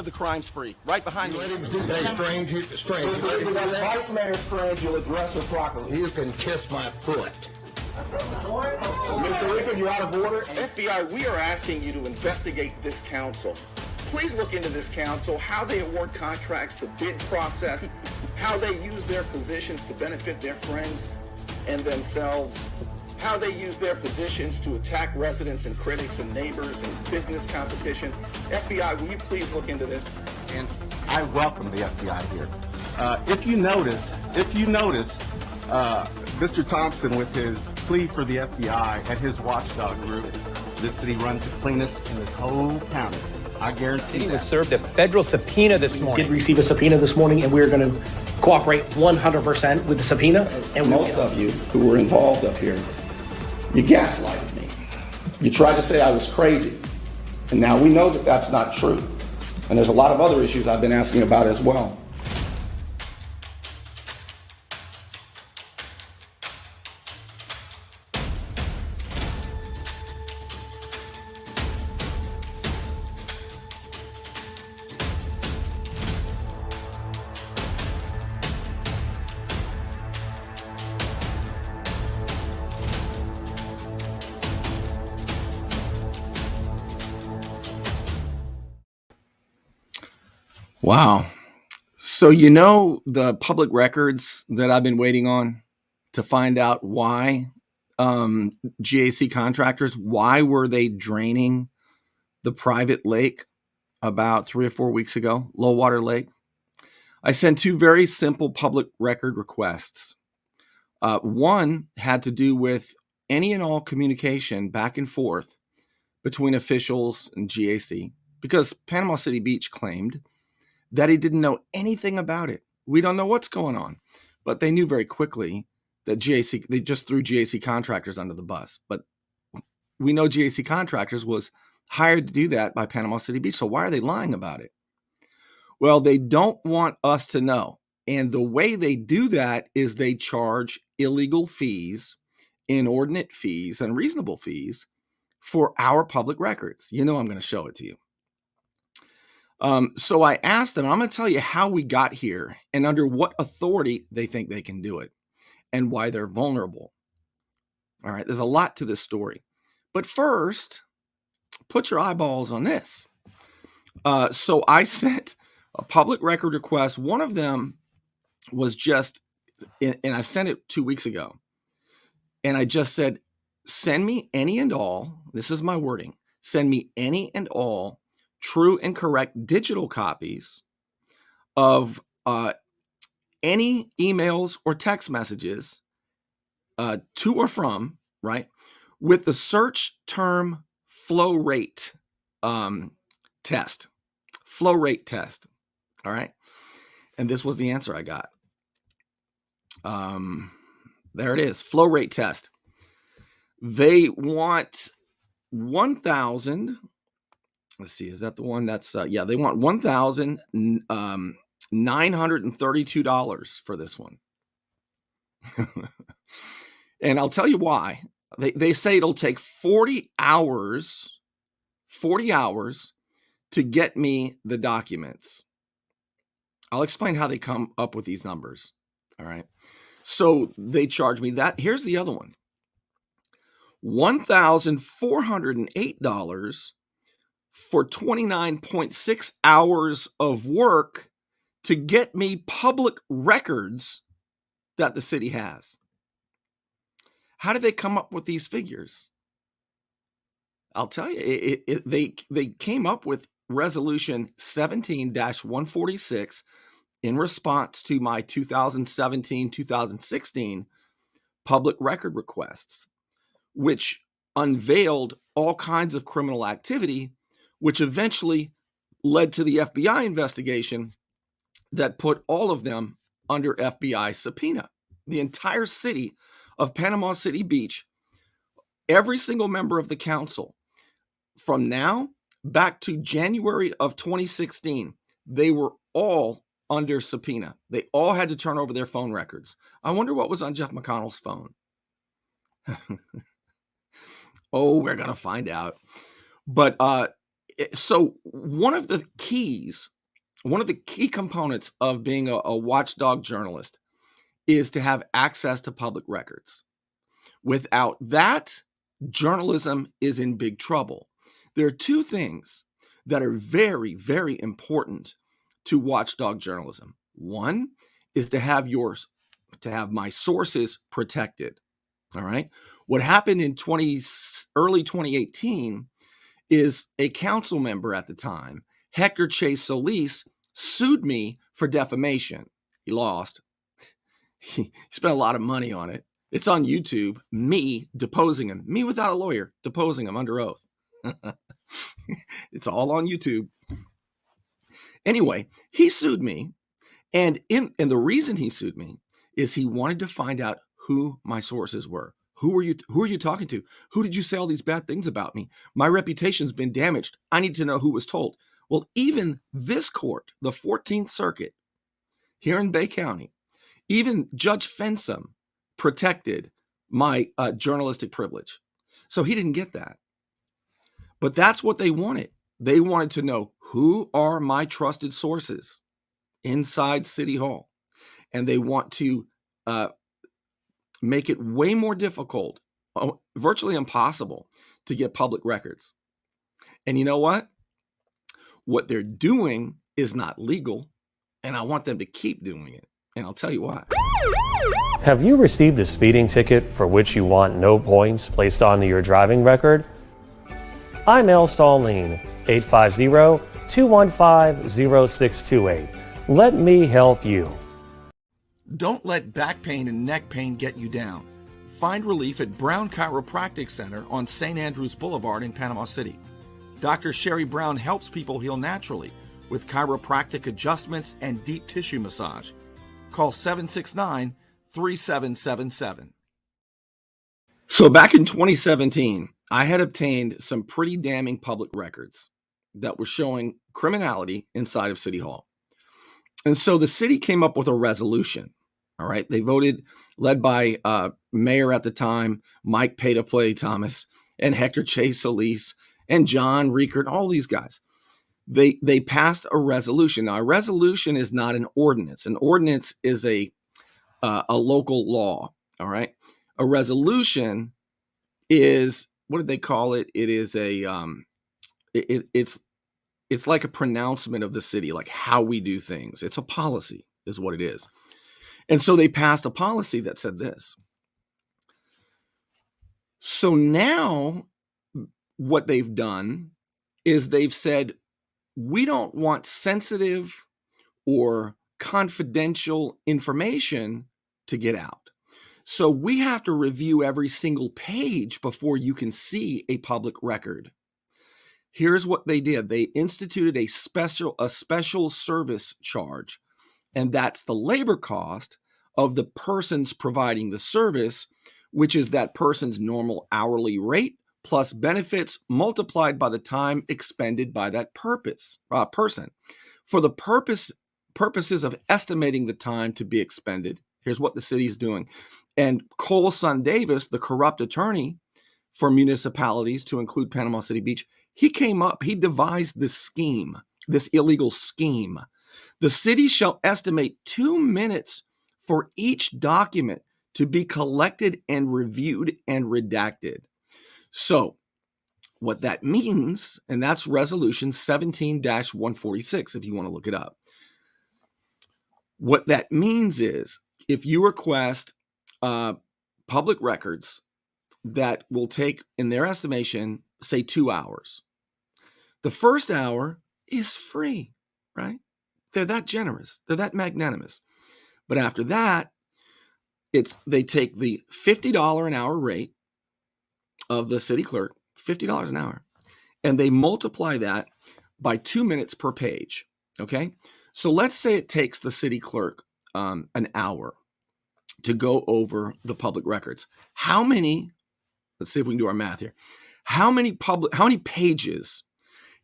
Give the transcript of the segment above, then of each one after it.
The crime spree, right behind you. That's Vice Mayor Strange. You'll address her properly. You can kiss my foot. Mr. Rickard, you're out of order. FBI, we are asking you to investigate this council. Please look into this council, how they award contracts, the bid process, how they use their positions to benefit their friends and themselves, how they use their positions to attack residents and critics and neighbors and business competition. FBI, will you please look into this? And I welcome the FBI here. If you notice, Mr. Thompson with his plea for the FBI and his watchdog group, this city runs the cleanest in this whole county. I guarantee He was served a federal subpoena this morning. Did receive a subpoena this morning, and we're going to cooperate 100% with the subpoena. And Most of you who were involved up here, you gaslighted me. You tried to say I was crazy. And now we know that that's not true. And there's a lot of other issues I've been asking about as well. Wow. So you know the public records that I've been waiting on to find out why GAC contractors, why were they draining the private lake about 3 or 4 weeks ago, Lullwater Lake? I sent two very simple public record requests. One had to do with any and all communication back and forth between officials and GAC, because Panama City Beach claimed that he didn't know anything about it. We don't know what's going on, but they knew very quickly that GAC, they just threw GAC contractors under the bus. But we know GAC contractors was hired to do that by Panama City Beach. So why are they lying about it? Well, they don't want us to know. And the way they do that is they charge illegal fees, inordinate fees, and reasonable fees for our public records. You know I'm going to show it to you. So I asked them, I'm going to tell you how we got here and under what authority they think they can do it and why they're vulnerable. All right, there's a lot to this story. But first, put your eyeballs on this. So I sent a public record request. One of them was just, and I sent it 2 weeks ago. And I just said, send me any and all, this is my wording, send me any and all true and correct digital copies of any emails or text messages to or from, right, with the search term flow rate test. Flow rate test. All right. And this was the answer I got. There it is. Flow rate test. They want 1,000. Let's see, is that the one? That's yeah, they want $1,932 for this one. And I'll tell you why. They say it'll take 40 hours to get me the documents. I'll explain how they come up with these numbers. All right. So they charge me that. Here's the other one. $1,408 for 29.6 hours of work to get me public records that the city has. How did they come up with these figures? I'll tell you, they came up with Resolution 17-146 in response to my 2017-2016 public record requests, which unveiled all kinds of criminal activity, which eventually led to the FBI investigation that put all of them under FBI subpoena. The entire city of Panama City Beach, every single member of the council, from now back to January of 2016, they were all under subpoena. They all had to turn over their phone records. I wonder what was on Jeff McConnell's phone. Oh, we're going to find out. But So one of the key components of being a watchdog journalist is to have access to public records. Without that, journalism is in big trouble. There are two things that are very, very important to watchdog journalism. One is to have my sources protected. All right. What happened in early 2018 is a council member at the time, Hector Chase Solis, sued me for defamation. He lost. He spent a lot of money on it. It's on YouTube, me deposing him, me without a lawyer, deposing him under oath. It's all on YouTube. Anyway, he sued me. And the reason he sued me is he wanted to find out who my sources were. Who are you talking to? Who did you say all these bad things about me? My reputation's been damaged. I need to know who was told. Well, even this court, the 14th Circuit here in Bay County, even Judge Fensom protected my journalistic privilege. So he didn't get that. But that's what they wanted. They wanted to know, who are my trusted sources inside City Hall? And they want to make it way more difficult, virtually impossible, to get public records. And you know what? What they're doing is not legal, and I want them to keep doing it. And I'll tell you why. Have you received a speeding ticket for which you want no points placed onto your driving record? I'm El Saulene, 850-215-0628. Let me help you. Don't let back pain and neck pain get you down. Find relief at Brown Chiropractic Center on St. Andrews Boulevard in Panama City. Dr. Sherry Brown helps people heal naturally with chiropractic adjustments and deep tissue massage. Call 769-3777. So back in 2017, I had obtained some pretty damning public records that were showing criminality inside of City Hall. And so the city came up with a resolution. All right. They voted, led by mayor at the time, Mike Pay-to-Play Thomas, and Hector Chase Solis, and John Riekert, all these guys. They passed a resolution. Now, a resolution is not an ordinance. An ordinance is a local law. All right. A resolution is, what did they call it? It is it's like a pronouncement of the city, like how we do things. It's a policy, is what it is. And so they passed a policy that said this. So now what they've done is they've said, we don't want sensitive or confidential information to get out. So we have to review every single page before you can see a public record. Here's what they did. They instituted a special service charge, and that's the labor cost of the person's providing the service, which is that person's normal hourly rate plus benefits multiplied by the time expended by that person. For the purposes of estimating the time to be expended, here's what the city's doing. And Cole Son Davis, the corrupt attorney for municipalities to include Panama City Beach, he devised this scheme, this illegal scheme. The city shall estimate 2 minutes for each document to be collected and reviewed and redacted. So what that means, and that's resolution 17-146, if you want to look it up. What that means is, if you request public records that will take, in their estimation, say 2 hours, the first hour is free, right? They're that generous. They're that magnanimous. But after that, they take the $50 an hour rate of the city clerk, $50 an hour, and they multiply that by 2 minutes per page. Okay. So let's say it takes the city clerk an hour to go over the public records. Let's see if we can do our math here. How many pages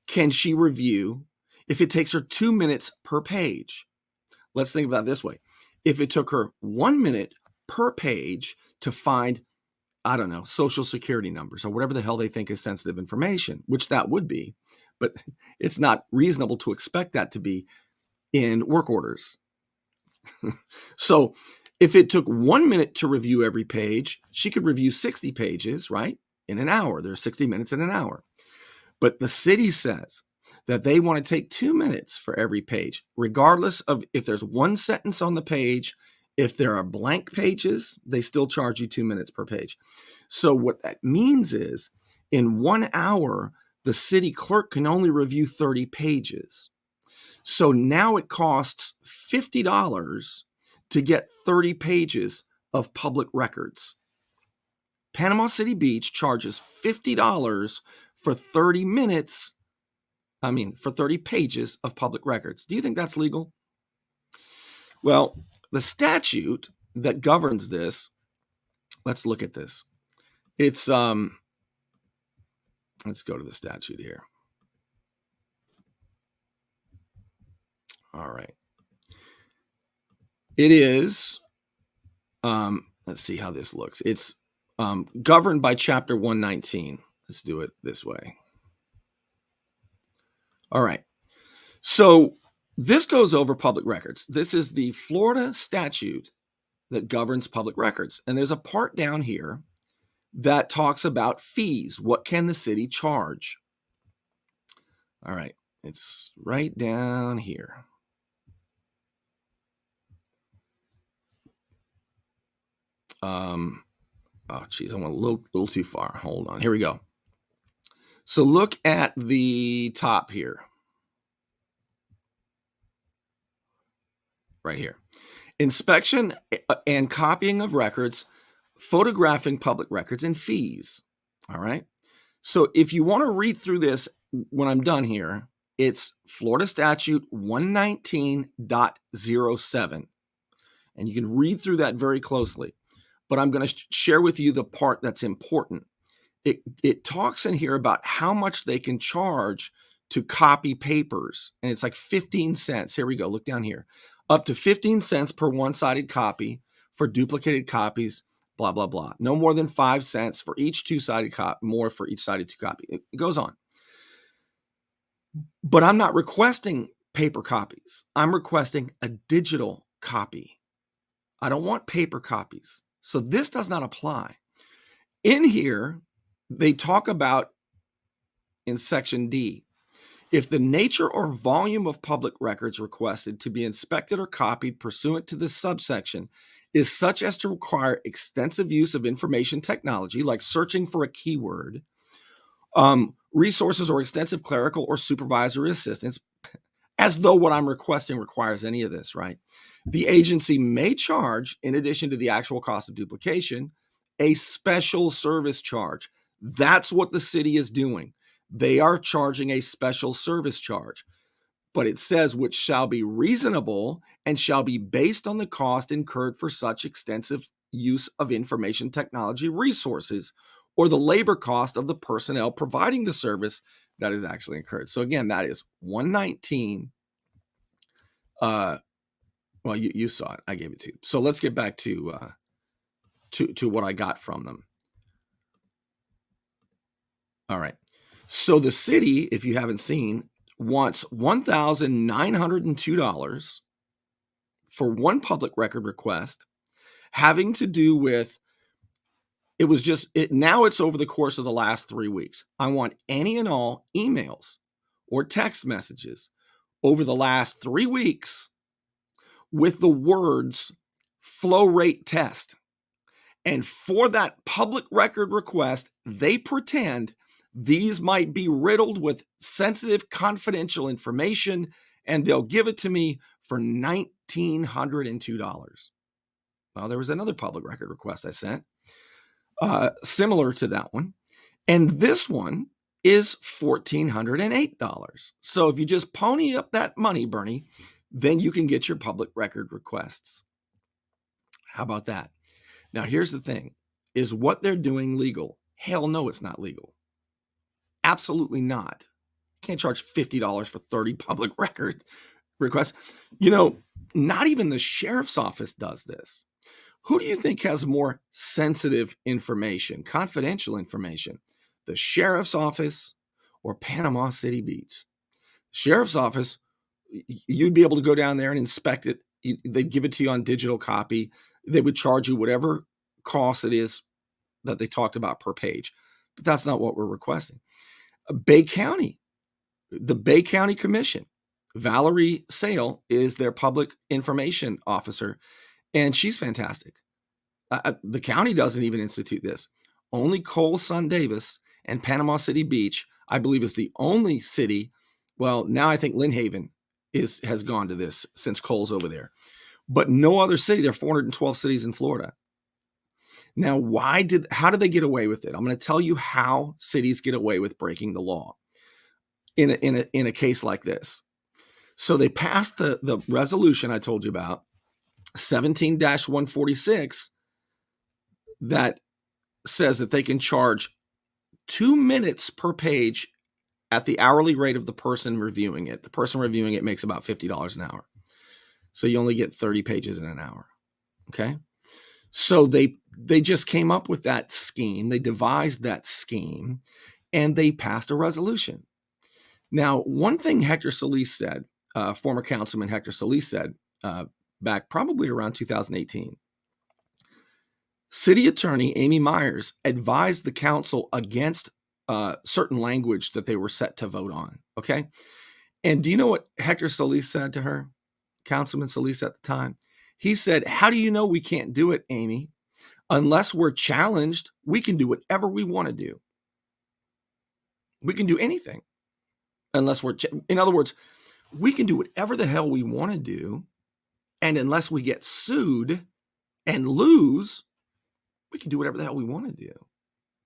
can she review if it takes her 2 minutes per page? Let's think about it this way. If it took her 1 minute per page to find, I don't know, social security numbers or whatever the hell they think is sensitive information, which that would be, but it's not reasonable to expect that to be in work orders. So if it took 1 minute to review every page, she could review 60 pages, right? In an hour. There's 60 minutes in an hour. But the city says that they want to take 2 minutes for every page, regardless of if there's one sentence on the page. If there are blank pages, they still charge you 2 minutes per page. So what that means is in 1 hour, the city clerk can only review 30 pages. So now it costs $50 to get 30 pages of public records. Panama City Beach charges $50 for 30 minutes, for 30 pages of public records. Do you think that's legal? Well, the statute that governs this, let's look at this. It's, let's go to the statute here. All right. It is, let's see how this looks. It's governed by Chapter 119. Let's do it this way. All right. So this goes over public records. This is the Florida statute that governs public records. And there's a part down here that talks about fees. What can the city charge? All right. It's right down here. Oh, geez, I went a little too far. Hold on. Here we go. So look at the top here. Right here. Inspection and copying of records, photographing public records, and fees. All right. So if you want to read through this when I'm done here, it's Florida Statute 119.07. And you can read through that very closely. But I'm going to share with you the part that's important. It talks in here about how much they can charge to copy papers. And it's like 15 cents. Here we go. Look down here. Up to 15 cents per one-sided copy for duplicated copies, blah, blah, blah. No more than 5 cents for each two-sided copy, more for each sided two copy. It goes on. But I'm not requesting paper copies. I'm requesting a digital copy. I don't want paper copies. So this does not apply. In here, they talk about, in Section D, if the nature or volume of public records requested to be inspected or copied pursuant to this subsection is such as to require extensive use of information technology, like searching for a keyword, resources or extensive clerical or supervisory assistance, as though what I'm requesting requires any of this, right? The agency may charge, in addition to the actual cost of duplication, a special service charge. That's what the city is doing. They are charging a special service charge. But it says which shall be reasonable and shall be based on the cost incurred for such extensive use of information technology resources or the labor cost of the personnel providing the service that is actually incurred. So again, that is 119. Well, you saw it. I gave it to you. So let's get back to what I got from them. All right. So the city, if you haven't seen, wants $1,902 for one public record request having to do with, now it's over the course of the last 3 weeks. I want any and all emails or text messages over the last 3 weeks with the words flow rate test. And for that public record request, they pretend these might be riddled with sensitive, confidential information, and they'll give it to me for $1,902. Well, there was another public record request I sent, similar to that one. And this one is $1,408. So if you just pony up that money, Bernie, then you can get your public record requests. How about that? Now, here's the thing. Is what they're doing legal? Hell no, it's not legal. Absolutely not. You can't charge $50 for 30 public record requests. You know, not even the sheriff's office does this. Who do you think has more sensitive information, confidential information? The sheriff's office or Panama City Beach. Sheriff's office, you'd be able to go down there and inspect it. They'd give it to you on digital copy. They would charge you whatever cost it is that they talked about per page. But that's not what we're requesting. Bay County, the Bay County Commission, Valerie Sale is their public information officer, and she's fantastic. The county doesn't even institute this. Only Cole Son Davis and Panama City Beach, I believe, is the only city. Well, now I think Lynn Haven has gone to this since Cole's over there. But no other city. There are 412 cities in Florida. Now, how did they get away with it? I'm going to tell you how cities get away with breaking the law in a case like this. So they passed the resolution I told you about, 17-146, that says that they can charge 2 minutes per page at the hourly rate of the person reviewing it. The person reviewing it makes about $50 an hour. So you only get 30 pages in an hour. Okay. So they just came up with that scheme. They devised that scheme and they passed a resolution. Now, one thing Hector Solis said, former councilman Hector Solis said back probably around 2018, City Attorney Amy Myers advised the council against certain language that they were set to vote on. Okay. And do you know what Hector Solis said to her? Councilman Solis at the time. He said, "How do you know we can't do it, Amy? Unless we're challenged, we can do whatever we want to do. We can do anything. Unless in other words, we can do whatever the hell we want to do. And unless we get sued and lose, we can do whatever the hell we want to do.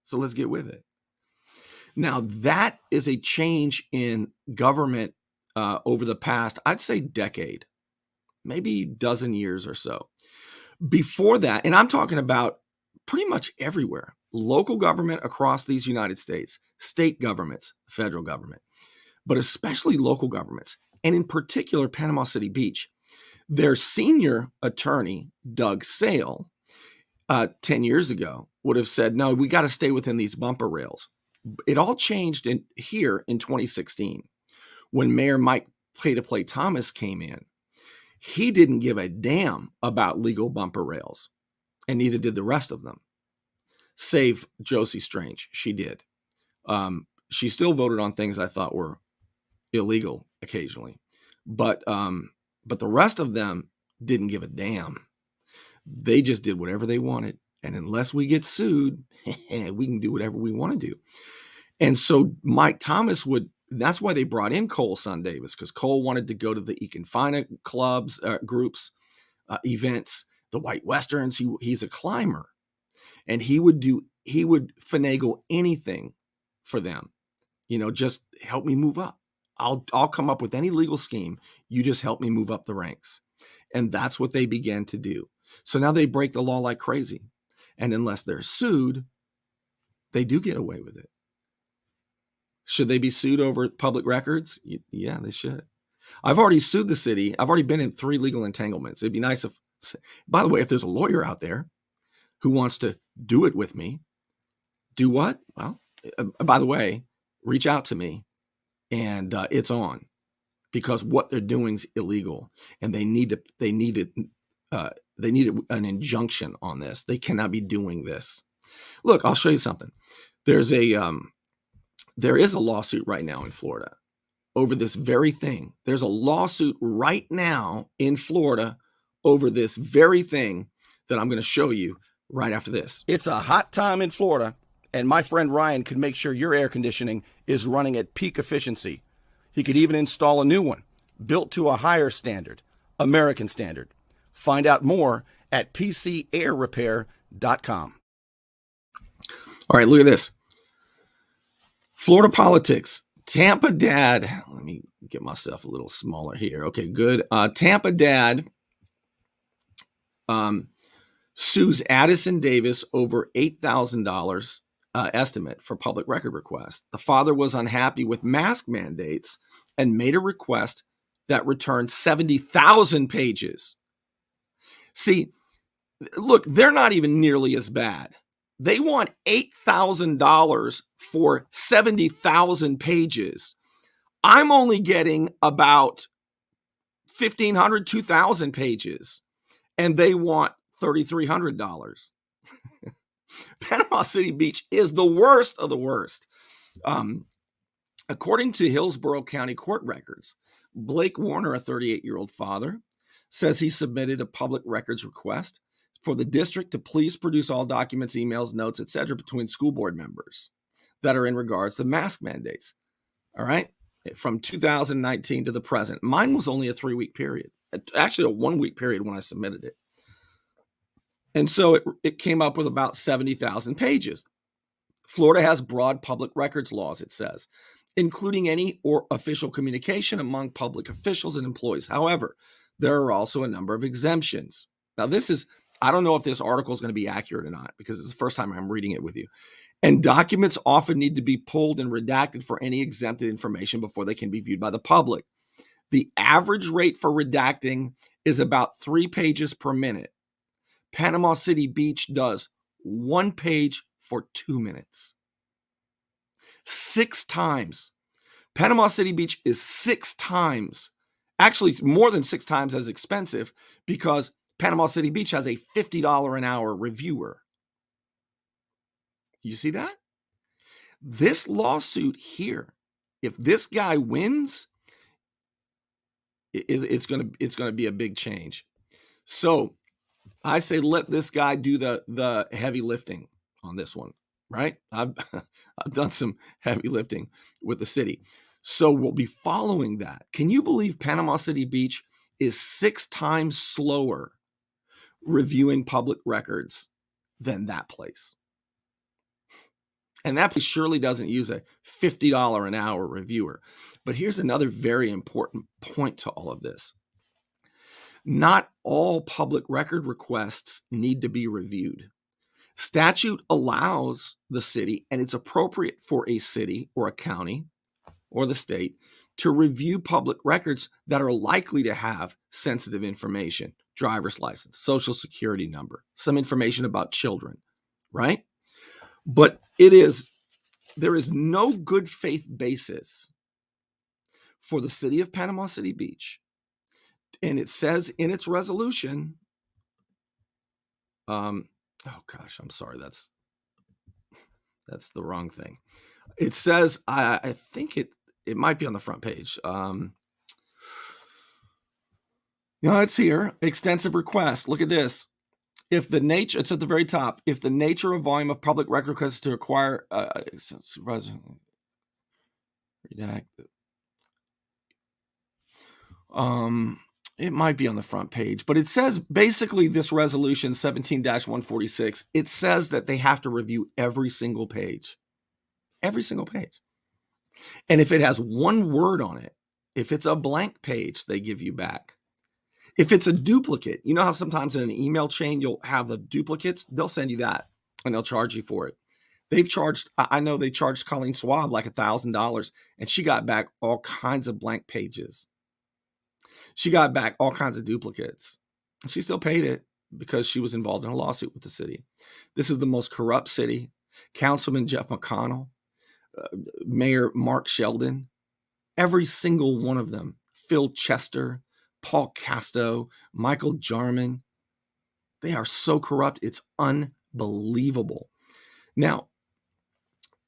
So let's get with it." Now, that is a change in government over the past, I'd say, decade, maybe dozen years or so. Before that, and I'm talking about pretty much everywhere, local government across these United States, state governments, federal government, but especially local governments, and in particular, Panama City Beach. Their senior attorney, Doug Sale, 10 years ago, would have said, no, we got to stay within these bumper rails. It all changed here in 2016 when Mayor Mike Play-to-Play Thomas came in. He didn't give a damn about legal bumper rails, and neither did the rest of them, save Josie Strange. She did. She still voted on things I thought were illegal occasionally, but the rest of them didn't give a damn. They just did whatever they wanted, and unless we get sued, we can do whatever we want to do. And so Mike Thomas that's why they brought in Cole Son Davis, because Cole wanted to go to the Econfina clubs, groups, events, the White Westerns. He's a climber, and he would finagle anything for them. Just help me move up. I'll come up with any legal scheme. You just help me move up the ranks. And that's what they began to do. So now they break the law like crazy. And unless they're sued, they do get away with it. Should they be sued over public records? Yeah, they should. I've already sued the city. I've already been in 3 legal entanglements. It'd be nice by the way, if there's a lawyer out there who wants to do it with me, do what? Well, by the way, reach out to me, and it's on, because what they're doing is illegal, and they need an injunction on this. They cannot be doing this. Look, I'll show you something. There is a lawsuit right now in Florida over this very thing. There's a lawsuit right now in Florida over this very thing that I'm going to show you right after this. It's a hot time in Florida, and my friend Ryan can make sure your air conditioning is running at peak efficiency. He could even install a new one, built to a higher standard, American standard. Find out more at pcairrepair.com. All right, look at this. Florida politics. Tampa dad. Let me get myself a little smaller here. Okay, good. Tampa dad sues Addison Davis over $8,000 estimate for public record request. The father was unhappy with mask mandates and made a request that returned 70,000 pages. See, look, they're not even nearly as bad They want $8,000 for 70,000 pages. I'm only getting about 1,500, 2,000 pages, and they want $3,300. Panama City Beach is the worst of the worst. According to Hillsborough County court records, Blake Warner, a 38-year-old father, says he submitted a public records request for the district to please produce all documents, emails, notes, etc. between school board members that are in regards to mask mandates. All right. From 2019 to the present. Mine was only a 3-week period, actually a 1-week period when I submitted it. And so it came up with about 70,000 pages. Florida has broad public records laws, it says, including any or official communication among public officials and employees. However, there are also a number of exemptions. Now, I don't know if this article is going to be accurate or not, because it's the first time I'm reading it with you. And documents often need to be pulled and redacted for any exempted information before they can be viewed by the public. The average rate for redacting is about 3 pages per minute. Panama City Beach does 1 page for 2 minutes. 6 times. Panama City Beach is 6 times, actually more than 6 times as expensive, because Panama City Beach has a $50 an hour reviewer. You see that? This lawsuit here, if this guy wins, it's going to be a big change. So I say let this guy do the heavy lifting on this one, right? I've done some heavy lifting with the city. So we'll be following that. Can you believe Panama City Beach is 6 times slower reviewing public records than that place? And that place surely doesn't use a $50 an hour reviewer. But here's another very important point to all of this. Not all public record requests need to be reviewed. Statute allows the city, and it's appropriate for a city or a county or the state to review public records that are likely to have sensitive information, driver's license, social security number, some information about children, right? But there is no good faith basis for the city of Panama City Beach. And it says in its resolution, oh gosh, I'm sorry, that's the wrong thing. It says, I think it might be on the front page. It's here. Extensive request. Look at this. If the nature, it's at the very top. If the nature or volume of public record requests to acquire supervisor redact. It might be on the front page, but it says basically this resolution 17-146. It says that they have to review every single page. Every single page. And if it has one word on it, if it's a blank page, they give you back. If it's a duplicate, you know how sometimes in an email chain, you'll have the duplicates, they'll send you that and they'll charge you for it. I know they charged Colleen Schwab like $1,000 and she got back all kinds of blank pages. She got back all kinds of duplicates. She still paid it because she was involved in a lawsuit with the city. This is the most corrupt city. Councilman Jeff McConnell, Mayor Mark Sheldon, every single one of them, Phil Chester, Paul Casto, Michael Jarman, they are so corrupt. It's unbelievable. Now,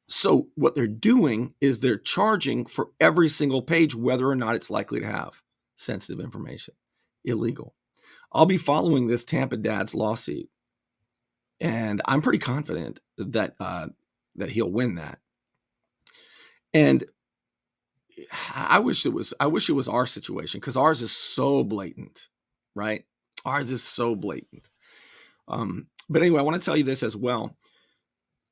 so what they're doing is they're charging for every single page, whether or not it's likely to have sensitive information. Illegal. I'll be following this Tampa Dad's lawsuit, and I'm pretty confident that he'll win that. And I wish it was our situation, because ours is so blatant, right? Ours is so blatant. But anyway, I want to tell you this as well.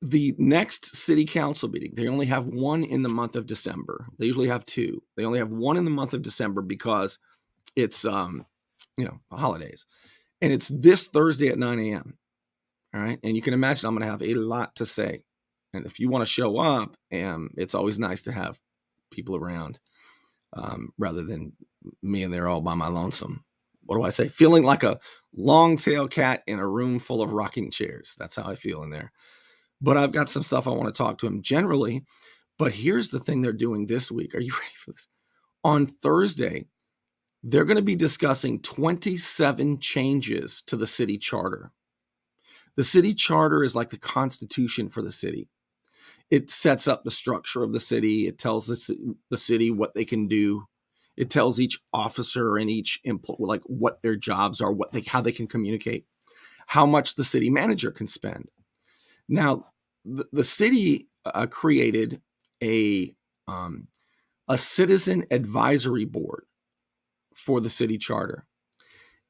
The next city council meeting, they only have one in the month of December. They usually have 2. They only have one in the month of December because it's, holidays. And it's this Thursday at 9 a.m. All right. And you can imagine I'm going to have a lot to say. And if you want to show up, it's always nice to have people around rather than me and they're all by my lonesome. What do I say? Feeling like a long-tailed cat in a room full of rocking chairs. That's how I feel in there. But I've got some stuff I want to talk to him generally. But here's the thing they're doing this week. Are you ready for this? On Thursday, they're going to be discussing 27 changes to the city charter. The city charter is like the constitution for the city. It sets up the structure of the city. It tells the city what they can do. It tells each officer and each employee like what their jobs are, how they can communicate, how much the city manager can spend. Now, the city created a citizen advisory board for the city charter.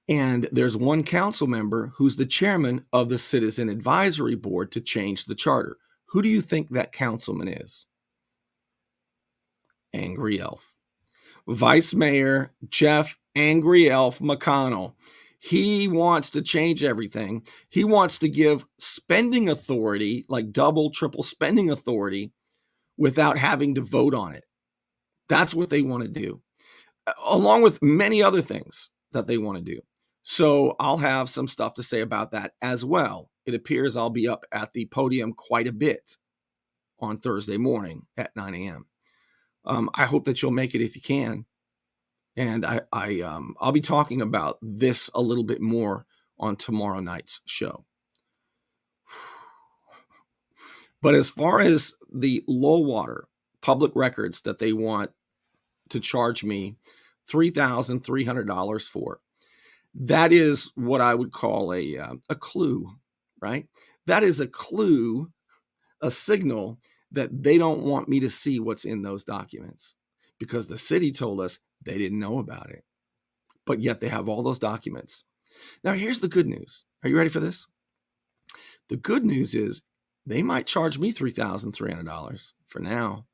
And there's one council member who's the chairman of the citizen advisory board to change the charter. Who do you think that councilman is? Angry Elf. Vice Mayor Jeff Angry Elf McConnell. He wants to change everything. He wants to give spending authority, like double, triple spending authority, without having to vote on it. That's what they want to do, along with many other things that they want to do. So I'll have some stuff to say about that as well. It appears I'll be up at the podium quite a bit on Thursday morning at 9 a.m. I hope that you'll make it if you can. And I'll be talking about this a little bit more on tomorrow night's show. But as far as the Lullwater public records that they want to charge me $3,300 for, that is what I would call a clue, right? That is a clue, a signal that they don't want me to see what's in those documents, because the city told us they didn't know about it, but yet they have all those documents. Now, here's the good news. Are you ready for this? The good news is they might charge me $3,300 for now,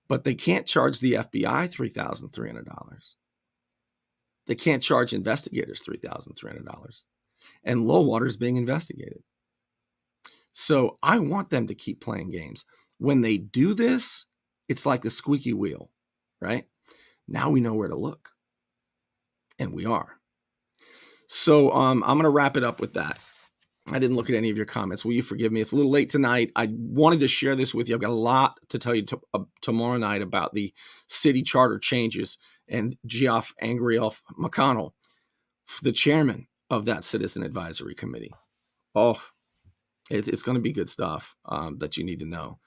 but they can't charge the FBI $3,300. They can't charge investigators $3,300. And Lullwater is being investigated. So I want them to keep playing games. When they do this, it's like the squeaky wheel, right? Now we know where to look. And we are. So I'm going to wrap it up with that. I didn't look at any of your comments. Will you forgive me? It's a little late tonight. I wanted to share this with you. I've got a lot to tell you tomorrow night about the city charter changes and Geoff Angry Elf McConnell, the chairman of that citizen advisory committee. Oh, it's going to be good stuff that you need to know.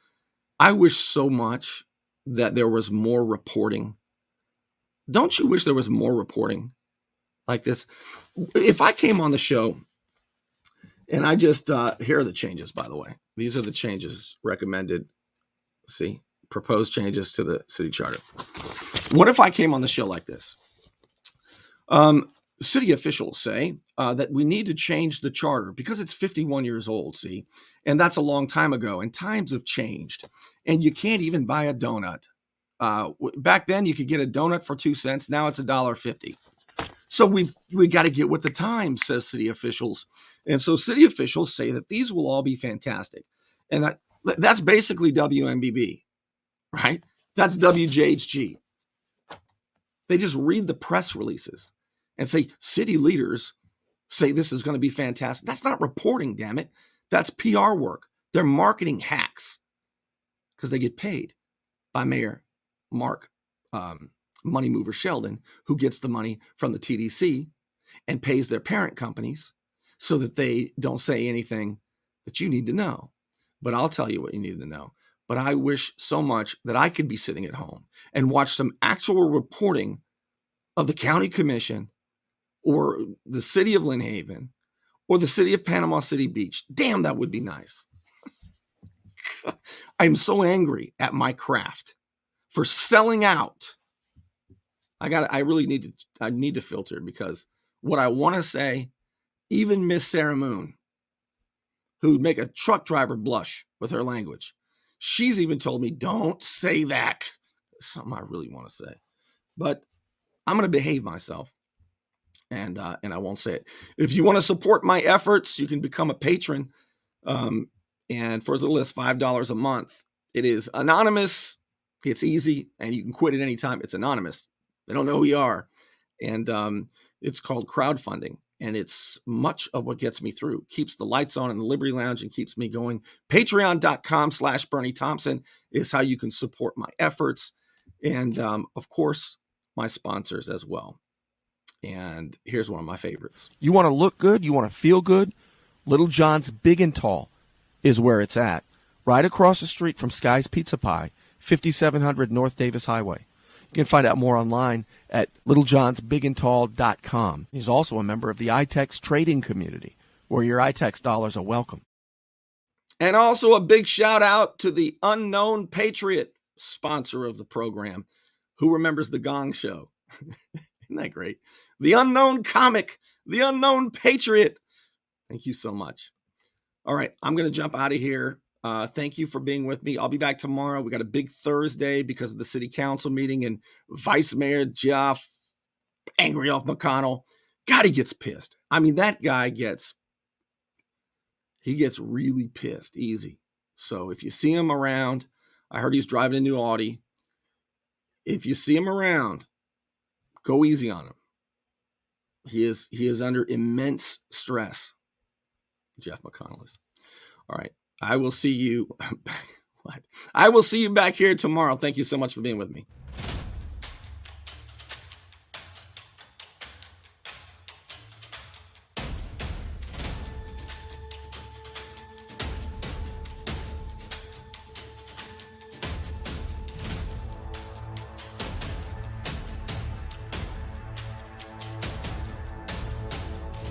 I wish so much that there was more reporting. Don't you wish there was more reporting like this? If I came on the show and I just, here are the changes, by the way. These are the changes recommended. See, proposed changes to the city charter. What if I came on the show like this? City officials say that we need to change the charter because it's 51 years old, see? And that's a long time ago, and times have changed. And you can't even buy a donut. Back then, you could get a donut for 2 cents. Now it's $1.50. So we got to get with the times, says city officials. And so city officials say that these will all be fantastic. And that's basically WMBB, right? That's WJHG. They just read the press releases and say city leaders say this is going to be fantastic. That's not reporting, damn it. That's PR work. They're marketing hacks because they get paid by Mayor Mark Money Mover Sheldon, who gets the money from the TDC and pays their parent companies so that they don't say anything that you need to know. But I'll tell you what you need to know. But I wish so much that I could be sitting at home and watch some actual reporting of the county commission or the city of Lynn Haven or the city of Panama City Beach. Damn, that would be nice. I'm so angry at my craft for selling out. I really need to filter, because what I want to say, even Miss Sarah Moon, who'd make a truck driver blush with her language, she's even told me, don't say that. Something I really want to say, but I'm going to behave myself, and I won't say it. If you want to support my efforts, you can become a patron, and for as little as $5 a month. It is anonymous. It's easy, and you can quit at any time. It's anonymous. They don't know who you are, and it's called crowdfunding. And it's much of what gets me through, keeps the lights on in the Liberty Lounge and keeps me going. Patreon.com/Bernie Thompson is how you can support my efforts. And of course, my sponsors as well. And here's one of my favorites. You want to look good? You want to feel good? Little John's Big and Tall is where it's at. Right across the street from Sky's Pizza Pie, 5700 North Davis Highway. You can find out more online at littlejohnsbigandtall.com. He's also a member of the iTex trading community, where your iTex dollars are welcome. And also a big shout out to the Unknown Patriot, sponsor of the program. Who remembers the Gong Show? Isn't that great? The Unknown Comic, the Unknown Patriot. Thank you so much. All right, I'm going to jump out of here. Thank you for being with me. I'll be back tomorrow. We got a big Thursday because of the city council meeting, and Vice Mayor Jeff angry off McConnell. God, he gets pissed. I mean, that guy gets really pissed easy. So if you see him around, I heard he's driving a new Audi. If you see him around, go easy on him. He is under immense stress. Jeff McConnell is. All right. I will see you. I will see you back here tomorrow. Thank you so much for being with me.